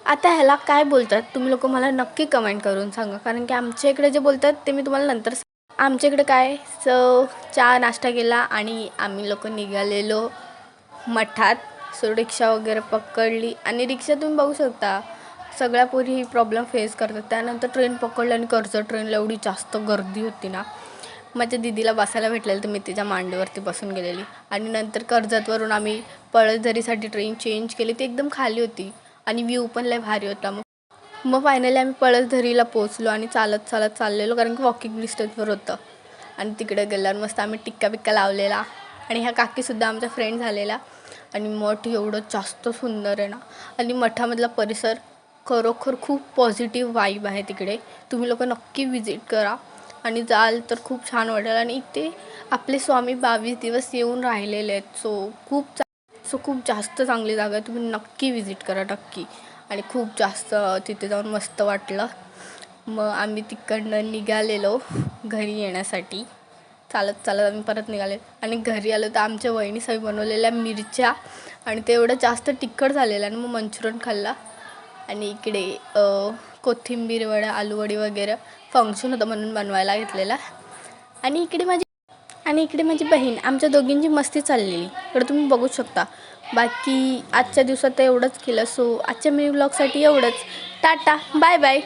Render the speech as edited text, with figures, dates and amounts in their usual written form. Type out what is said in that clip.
आता ह्याला काय बोलतात तुम्ही लोक मला नक्की कमेंट करून सांगा, कारण की आमच्या इकडे जे बोलतात ते मी तुम्हाला नंतर आमच्या इकडे काय चहा नाश्ता केला आणि आम्ही लोक निघालेलो मठात. रिक्षा वगैरे पकडली आणि रिक्षा तुम्ही बघू शकता सगळ्या पोरी ही प्रॉब्लेम फेस करतात. त्यानंतर ट्रेन पकडली आणि कर्जत ट्रेनला एवढी जास्त गर्दी होती ना, माझ्या दीदीला बसायला भेटलेलं तर मी तिच्या मांडीवरती बसून गेलेली. आणि नंतर कर्जतवरून आम्ही पळसधरीसाठी ट्रेन चेंज केली, ती एकदम खाली होती आणि व्ह्यू पण लय भारी होता. मग फायनली आम्ही पळसधरीला पोचलो आणि चालत चालत चाललेलो, कारण की वॉकिंग डिस्टन्सवर होतं. आणि तिकडे गेल्यावर मस्त आम्ही टिक्का बिक्का लावलेला आणि ह्या काकीसुद्धा आमचा फ्रेंड झालेला. आणि मठ एवढं जास्त सुंदर आहे ना, आणि मठामधला परिसर खरोखर खूप पॉझिटिव्ह वाईब आहे तिकडे. तुम्ही लोक नक्की व्हिजिट करा आणि जाल तर खूप छान वाटेल. आणि इथे आपले स्वामी 22 दिवस येऊन राहिलेले आहेत. खूप जास्त चांगली जागा आहे, तुम्ही नक्की व्हिजिट करा नक्की. आणि खूप जास्त तिथे जाऊन मस्त वाटलं. मग आम्ही तिकडनं निघालेलो घरी येण्यासाठी. चालत चालत आम्ही परत निघाले आणि घरी आलो तर आमच्या वहिनीसाठी बनवलेल्या मिरच्या आणि ते एवढं जास्त तिखट झालेलं आणि मग मंचुरियन खाल्ला. आणि इकडे कोथिंबीर वडा आलू वडी वगैरे फंक्शन होतं म्हणून बनवायला घेतलेला. आणि इकडे माझी बहीण आमच्या दोघींची मस्ती चाललेली इकडे तुम्ही बघू शकता. बाकी आजच्या दिवसात एवढंच केलं. आजच्या मिनी व्लॉगसाठी एवढंच. Tata bye bye.